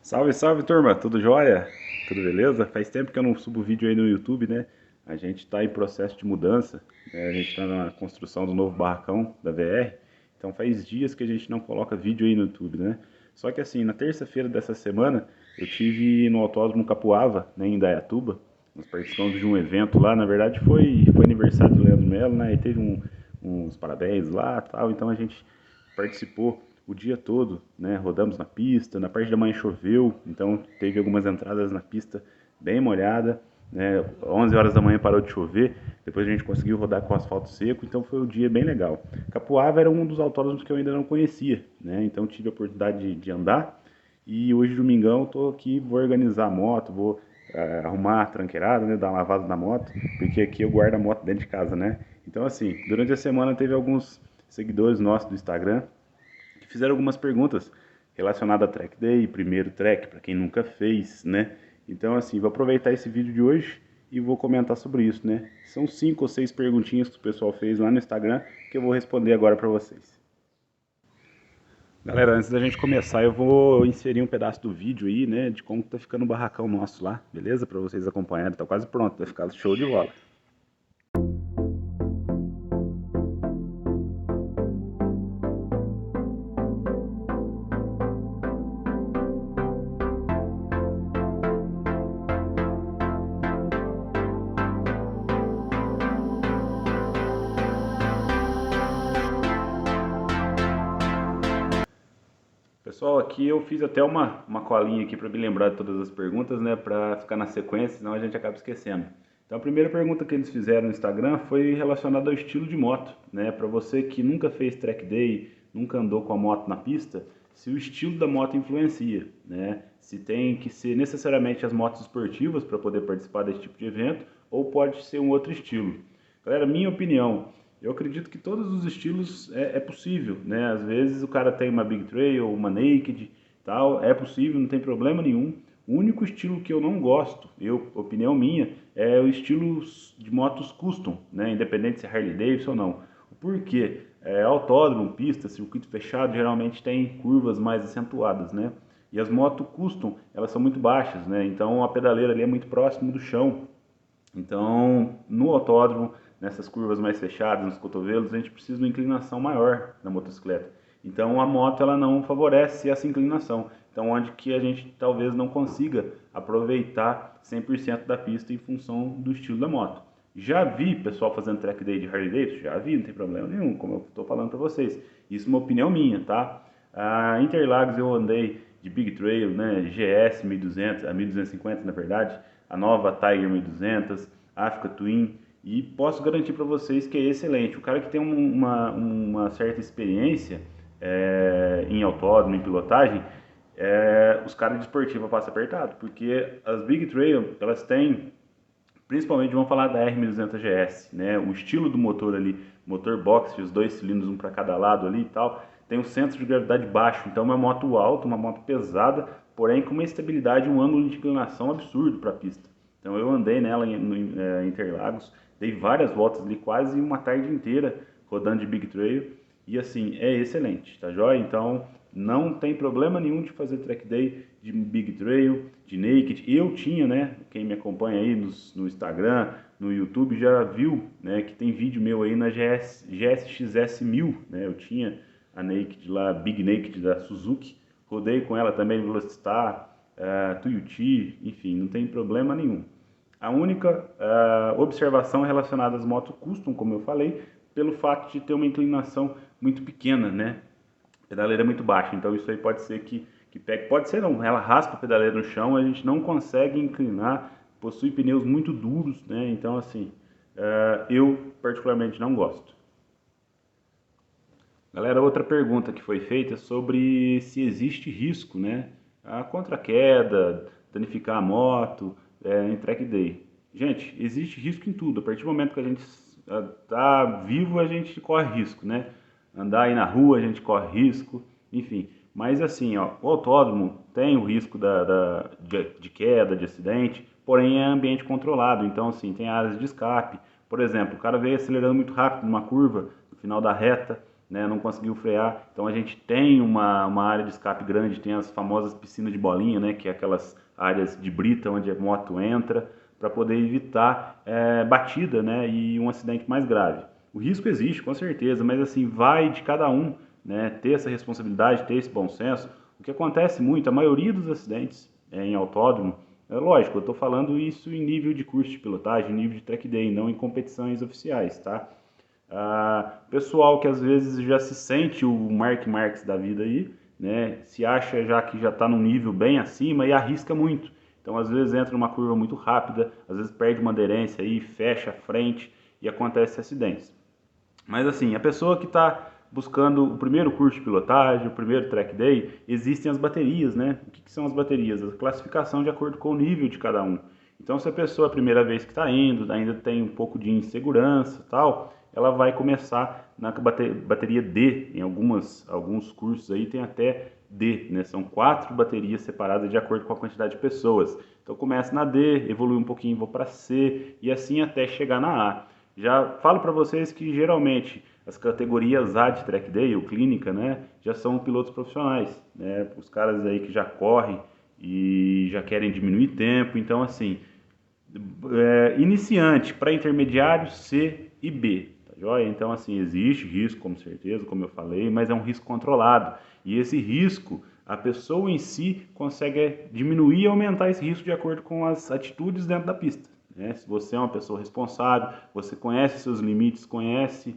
Salve, salve turma, tudo jóia? Tudo beleza? Faz tempo que eu não subo vídeo aí no YouTube, né? A gente está em processo de mudança, né? A gente está na construção do novo barracão da VR, então faz dias que a gente não coloca vídeo aí no YouTube, né? Só que assim, na terça-feira dessa semana, eu tive no Autódromo Capuava, né, em Indaiatuba. Nós participamos de um evento lá, na verdade foi aniversário do Leandro Melo, né? E teve uns parabéns lá e tal, então a gente participou o dia todo, né? Rodamos na pista, na parte da manhã choveu, então teve algumas entradas na pista bem molhada, né? 11 horas da manhã parou de chover, depois a gente conseguiu rodar com asfalto seco, então foi um dia bem legal. Capoava era um dos autódromos que eu ainda não conhecia, né? Então tive a oportunidade de andar e hoje, domingão, tô aqui, vou organizar a moto, vou arrumar a tranqueirada, né? Dar uma lavada na moto, porque aqui eu guardo a moto dentro de casa, né? Então, assim, durante a semana teve alguns seguidores nossos do Instagram que fizeram algumas perguntas relacionadas a track day, primeiro track, para quem nunca fez, né? Então, assim, vou aproveitar esse vídeo de hoje e vou comentar sobre isso, né? São 5 ou 6 perguntinhas que o pessoal fez lá no Instagram que eu vou responder agora para vocês. Galera, antes da gente começar, eu vou inserir um pedaço do vídeo aí, né, de como tá ficando o barracão nosso lá, beleza? Para vocês acompanharem, tá quase pronto, vai ficar show de bola. Pessoal, aqui eu fiz até uma colinha aqui para me lembrar de todas as perguntas, né, para ficar na sequência, senão a gente acaba esquecendo. Então a primeira pergunta que eles fizeram no Instagram foi relacionada ao estilo de moto, né, para você que nunca fez track day, nunca andou com a moto na pista, se o estilo da moto influencia, né, se tem que ser necessariamente as motos esportivas para poder participar desse tipo de evento, ou pode ser um outro estilo. Galera, minha opinião, eu acredito que todos os estilos é possível, né? Às vezes o cara tem uma Big Trail, uma Naked, tal, é possível, não tem problema nenhum. O único estilo que eu não gosto, opinião minha, é o estilo de motos custom, né? Independente se é Harley Davidson ou não. Por quê? Autódromo, pista, circuito fechado, geralmente tem curvas mais acentuadas, né? E as motos custom, elas são muito baixas, né? Então a pedaleira ali é muito próximo do chão. Então, no autódromo, nessas curvas mais fechadas, nos cotovelos, a gente precisa de uma inclinação maior na motocicleta. Então, a moto ela não favorece essa inclinação. Então, onde que a gente talvez não consiga aproveitar 100% da pista em função do estilo da moto. Já vi pessoal fazendo track day de Harley Davidson? Já vi, não tem problema nenhum, como eu estou falando para vocês. Isso é uma opinião minha, tá? A Interlagos eu andei de Big Trail, né, GS 1200, a 1250 na verdade, a nova Tiger 1200, Africa Twin, e posso garantir para vocês que é excelente. O cara que tem uma certa experiência em autódromo, em pilotagem, os caras de esportiva passam apertado, porque as Big Trail, elas têm, principalmente vamos falar da R1200 GS, né? O estilo do motor ali, motor box, os 2 cilindros, um para cada lado ali e tal, tem um centro de gravidade baixo, então é uma moto alta, uma moto pesada, porém com uma estabilidade, um ângulo de inclinação absurdo para a pista. Então eu andei nela em Interlagos, dei várias voltas ali, quase uma tarde inteira rodando de Big Trail, e assim, é excelente, tá joia? Então não tem problema nenhum de fazer track day de Big Trail, de Naked. Eu tinha, né? Quem me acompanha aí no Instagram, no YouTube já viu, né? Que tem vídeo meu aí na GSX-S 1000, né? Eu tinha a Naked lá, Big Naked da Suzuki. Rodei com ela também no Velocitar, Tuiuti, enfim, não tem problema nenhum. A única observação relacionada às motos custom, como eu falei, pelo fato de ter uma inclinação muito pequena, né? A pedaleira é muito baixa, então isso aí pode ser que pegue, pode ser não, ela raspa a pedaleira no chão, a gente não consegue inclinar, possui pneus muito duros, né? Então assim, eu particularmente não gosto. Galera, outra pergunta que foi feita é sobre se existe risco, né? Contra queda, danificar a moto, em track day. Gente, existe risco em tudo. A partir do momento que a gente está vivo, a gente corre risco, né? Andar aí na rua, a gente corre risco, enfim. Mas assim, ó, o autódromo tem o risco de queda, de acidente, porém é ambiente controlado. Então, assim, tem áreas de escape. Por exemplo, o cara veio acelerando muito rápido numa curva, no final da reta, né, não conseguiu frear. Então a gente tem uma área de escape grande, tem as famosas piscinas de bolinha, né, que é aquelas áreas de brita onde a moto entra, para poder evitar batida, né, e um acidente mais grave. O risco existe, com certeza, mas assim, vai de cada um, né, ter essa responsabilidade, ter esse bom senso. O que acontece muito, a maioria dos acidentes em autódromo, é lógico, eu estou falando isso em nível de curso de pilotagem, em nível de track day, não em competições oficiais, tá? Pessoal que às vezes já se sente o Mark Marques da vida aí, né, se acha já que já está num nível bem acima e arrisca muito. Então às vezes entra numa curva muito rápida, às vezes perde uma aderência aí, fecha a frente e acontece acidentes. Mas assim, a pessoa que está buscando o primeiro curso de pilotagem, o primeiro track day, existem as baterias, né? O que são as baterias? A classificação de acordo com o nível de cada um. Então, se a pessoa é a primeira vez que está indo, ainda tem um pouco de insegurança e tal, ela vai começar na bateria D. Em alguns cursos aí tem até D, né? São 4 baterias separadas de acordo com a quantidade de pessoas. Então começa na D, evolui um pouquinho, vou para C e assim até chegar na A. Já falo para vocês que geralmente as categorias A de track day ou clínica, né, já são pilotos profissionais, né, os caras aí que já correm e já querem diminuir tempo. Então assim, iniciante para intermediário C e B, tá joia? Então assim, existe risco, com certeza, como eu falei, mas é um risco controlado. E esse risco, a pessoa em si consegue diminuir e aumentar esse risco de acordo com as atitudes dentro da pista, né? Se você é uma pessoa responsável, você conhece seus limites, conhece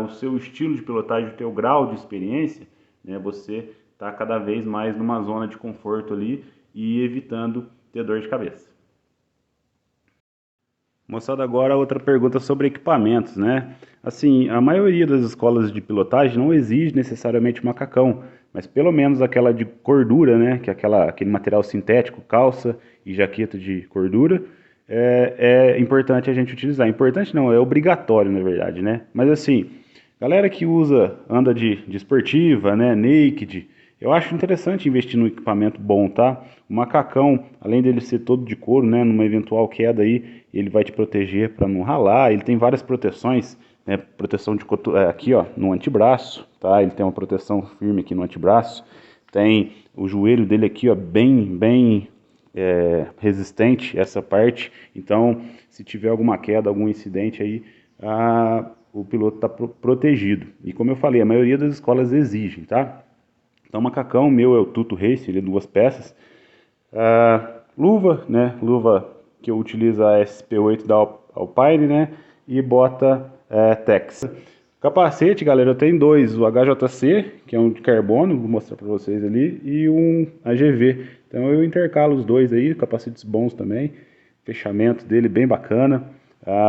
o seu estilo de pilotagem, o teu grau de experiência, né? Você está cada vez mais numa zona de conforto ali e evitando ter dor de cabeça. Moçada, agora outra pergunta sobre equipamentos, né? Assim, a maioria das escolas de pilotagem não exige necessariamente macacão, mas pelo menos aquela de cordura, né? Que é aquele material sintético, calça e jaqueta de cordura, é importante a gente utilizar. Importante não, é obrigatório, na verdade, né? Mas assim, galera que anda de esportiva, né? Naked, eu acho interessante investir num equipamento bom, tá? O macacão, além dele ser todo de couro, né, numa eventual queda aí, ele vai te proteger para não ralar. Ele tem várias proteções, né? Proteção de aqui, ó, no antebraço, tá? Ele tem uma proteção firme aqui no antebraço. Tem o joelho dele aqui, ó, bem resistente essa parte. Então, se tiver alguma queda, algum incidente aí, o piloto está protegido. E como eu falei, a maioria das escolas exigem, tá? Então, macacão, o meu é o Tuto Race, ele é 2 peças. Luva, né? Luva que eu utilizo a SP8 da Alpine, né? E bota Tex. Capacete, galera, eu tenho 2. O HJC, que é um de carbono, vou mostrar para vocês ali, e um AGV. Então eu intercalo os dois aí, capacetes bons também. Fechamento dele bem bacana.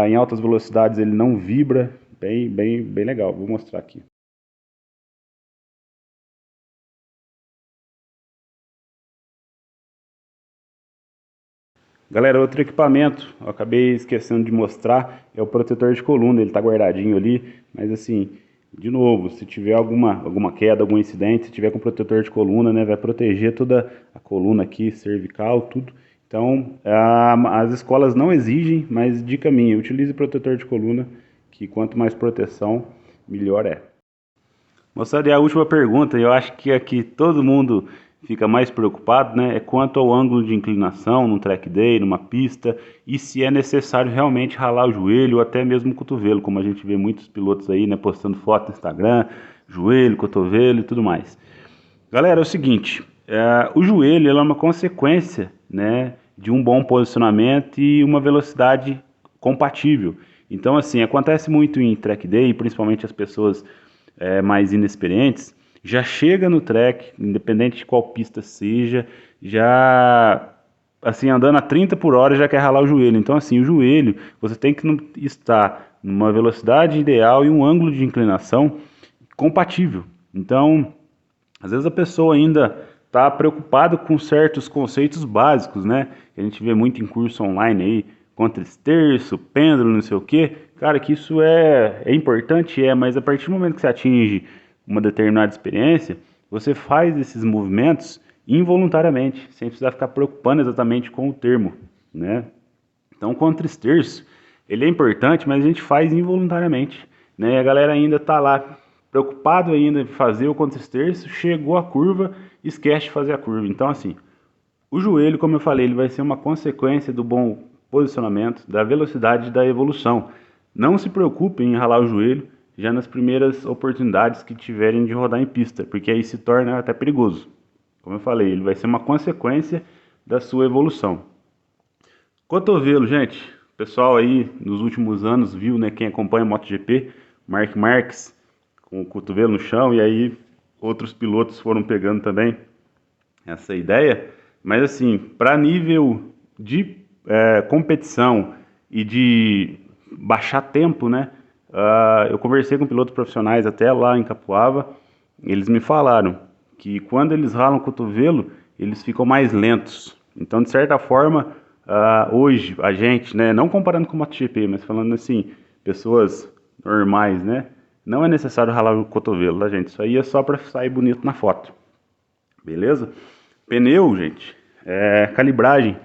Em altas velocidades ele não vibra, bem legal. Vou mostrar aqui. Galera, outro equipamento, eu acabei esquecendo de mostrar, é o protetor de coluna. Ele está guardadinho ali, mas assim, de novo, se tiver alguma queda, algum incidente, se tiver com protetor de coluna, né, vai proteger toda a coluna aqui, cervical, tudo. Então, as escolas não exigem, mas dica minha, utilize protetor de coluna, que quanto mais proteção, melhor é. Moçada, e a última pergunta, eu acho que aqui todo mundo fica mais preocupado, né? É quanto ao ângulo de inclinação num track day, numa pista, e se é necessário realmente ralar o joelho ou até mesmo o cotovelo, como a gente vê muitos pilotos aí, né, postando foto no Instagram, joelho, cotovelo e tudo mais. Galera, é o seguinte, o joelho é uma consequência, né, de um bom posicionamento e uma velocidade compatível. Então, assim, acontece muito em track day, principalmente as pessoas mais inexperientes, já chega no track, independente de qual pista seja, já assim, andando a 30 por hora já quer ralar o joelho. Então, assim, o joelho, você tem que estar numa velocidade ideal e um ângulo de inclinação compatível. Então, às vezes a pessoa ainda está preocupada com certos conceitos básicos, né? Que a gente vê muito em curso online aí, contra-esterço, pêndulo, não sei o quê. Cara, que isso é importante, mas a partir do momento que você atinge uma determinada experiência, você faz esses movimentos involuntariamente, sem precisar ficar preocupando exatamente com o termo, né? Então, o contra-esterço, ele é importante, mas a gente faz involuntariamente, né? A galera ainda tá lá preocupado ainda em fazer o contra-esterço, chegou a curva, esquece de fazer a curva. Então, assim, o joelho, como eu falei, ele vai ser uma consequência do bom posicionamento, da velocidade e da evolução. Não se preocupem em ralar o joelho já nas primeiras oportunidades que tiverem de rodar em pista, porque aí se torna até perigoso. Como eu falei, ele vai ser uma consequência da sua evolução. Cotovelo, gente. O pessoal aí nos últimos anos viu, né, quem acompanha o MotoGP, Marc Marques com o cotovelo no chão, e aí outros pilotos foram pegando também essa ideia. Mas assim, para nível de competição e de baixar tempo, né? Eu conversei com pilotos profissionais até lá em Capuava, eles me falaram que quando eles ralam o cotovelo, eles ficam mais lentos. Então, de certa forma, hoje a gente, né, não comparando com o MotoGP, mas falando assim, pessoas normais, né, não é necessário ralar o cotovelo, tá, gente? Isso aí é só para sair bonito na foto, beleza? Pneu, gente, calibragem,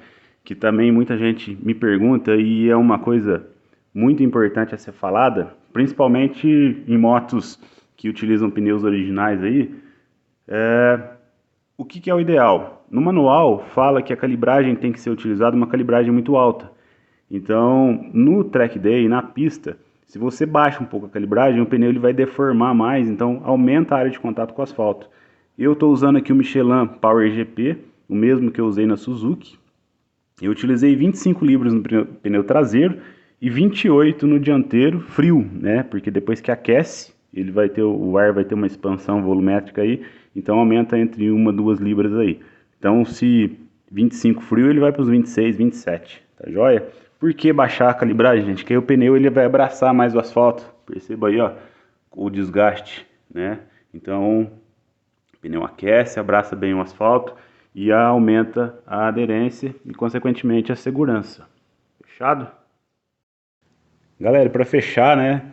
que também muita gente me pergunta e é uma coisa muito importante a ser falada, principalmente em motos que utilizam pneus originais aí. O que é o ideal? No manual fala que a calibragem tem que ser utilizada uma calibragem muito alta. Então, no track day, na pista, se você baixa um pouco a calibragem, o pneu ele vai deformar mais, então aumenta a área de contato com o asfalto. Eu estou usando aqui o Michelin Power GP, o mesmo que eu usei na Suzuki. Eu utilizei 25 libras no pneu traseiro e 28 no dianteiro, frio, né? Porque depois que aquece, ele vai ter, o ar vai ter uma expansão volumétrica aí, então aumenta entre 1 e 2 libras aí. Então, se 25 frio, ele vai para os 26, 27, tá joia? Por que baixar a calibragem, gente? Que aí o pneu ele vai abraçar mais o asfalto. Perceba aí, ó, o desgaste, né? Então, o pneu aquece, abraça bem o asfalto e aumenta a aderência e, consequentemente, a segurança. Fechado? Galera, para fechar, né?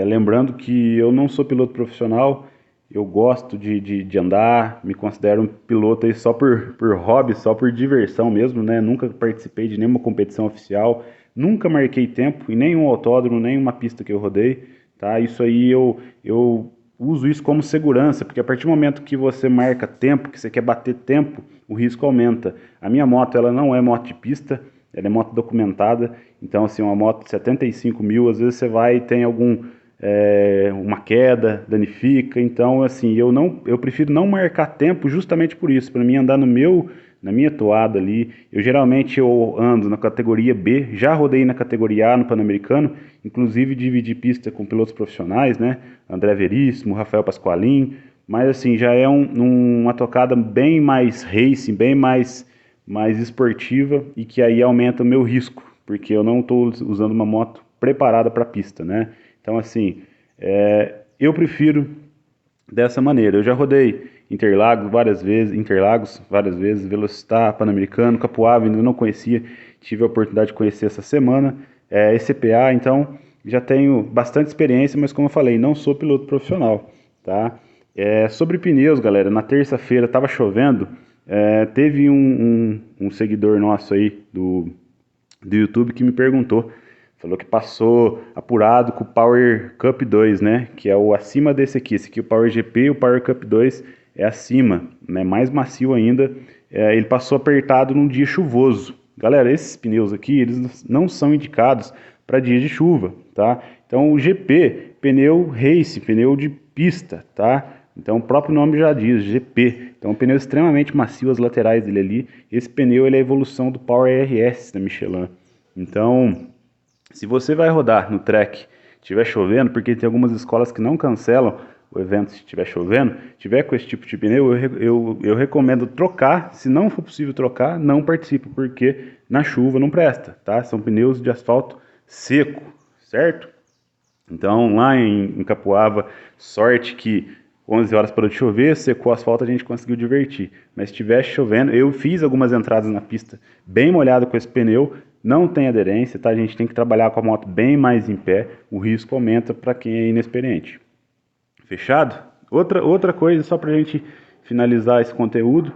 Lembrando que eu não sou piloto profissional, eu gosto de andar, me considero um piloto aí só por hobby, só por diversão mesmo, né? Nunca participei de nenhuma competição oficial, nunca marquei tempo em nenhum autódromo, nenhuma pista que eu rodei, tá? Isso aí eu uso isso como segurança, porque a partir do momento que você marca tempo, que você quer bater tempo, o risco aumenta. A minha moto, ela não é moto de pista, ela é moto documentada, então assim, uma moto de 75 mil, às vezes você vai e tem uma queda, danifica, então assim, eu prefiro não marcar tempo justamente por isso, para mim andar na minha toada ali. Eu ando na categoria B, já rodei na categoria A no Pan-Americano, inclusive dividi pista com pilotos profissionais, né, André Veríssimo, Rafael Pasqualin, mas assim, já é uma tocada bem mais racing, bem mais esportiva e que aí aumenta o meu risco, porque eu não estou usando uma moto preparada para a pista, né? Então, assim, eu prefiro dessa maneira. Eu já rodei Interlagos várias vezes, Velocitar, Pan-Americano, Capuava, ainda não conhecia, tive a oportunidade de conhecer essa semana, ECPA, então já tenho bastante experiência, mas como eu falei, não sou piloto profissional, tá? Sobre pneus, galera, na terça-feira estava chovendo, teve um seguidor nosso aí do YouTube que me perguntou, falou que passou apurado com o Power Cup 2, né? Que é o acima desse aqui. Esse aqui, o Power GP e o Power Cup 2 é acima, né? Mais macio ainda. Ele passou apertado num dia chuvoso. Galera, esses pneus aqui, eles não são indicados para dia de chuva, tá? Então, o GP, pneu race, pneu de pista, tá? Então, o próprio nome já diz, GP. Então, um pneu extremamente macio, as laterais dele ali. Esse pneu, ele é a evolução do Power RS da Michelin. Então, se você vai rodar no track, estiver chovendo, porque tem algumas escolas que não cancelam o evento se estiver chovendo, tiver com esse tipo de pneu, eu recomendo trocar. Se não for possível trocar, não participe, porque na chuva não presta, tá? São pneus de asfalto seco, certo? Então, lá em Capuava, sorte que 11 horas parou de chover, secou o asfalto, a gente conseguiu divertir. Mas se estiver chovendo, eu fiz algumas entradas na pista bem molhado com esse pneu, não tem aderência, tá? A gente tem que trabalhar com a moto bem mais em pé, o risco aumenta para quem é inexperiente. Fechado? Outra coisa, só para a gente finalizar esse conteúdo.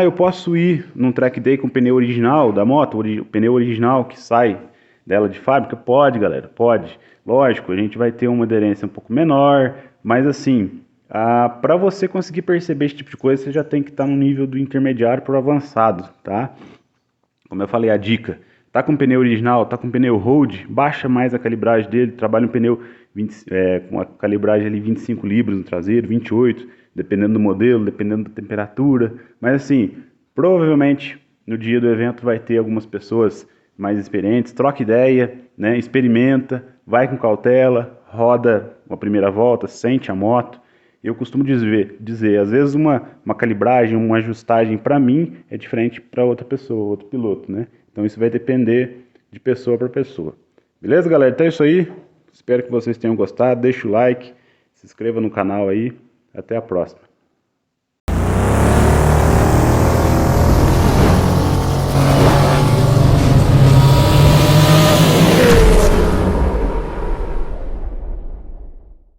Eu posso ir num track day com o pneu original da moto, o pneu original que sai dela de fábrica? Pode, galera, pode. Lógico, a gente vai ter uma aderência um pouco menor, mas assim, para você conseguir perceber esse tipo de coisa, você já tem que estar no nível do intermediário para o avançado, tá? Como eu falei, a dica, tá com pneu original, tá com pneu road, baixa mais a calibragem dele, trabalha um pneu com a calibragem ali 25 libras no traseiro, 28, dependendo do modelo, dependendo da temperatura, mas assim, provavelmente no dia do evento vai ter algumas pessoas mais experientes, troca ideia, né, experimenta, vai com cautela, roda uma primeira volta, sente a moto. Eu costumo dizer, às vezes uma calibragem, uma ajustagem para mim é diferente para outra pessoa, outro piloto, né? Então isso vai depender de pessoa para pessoa. Beleza, galera? Então é isso aí. Espero que vocês tenham gostado. Deixa o like, se inscreva no canal aí. Até a próxima.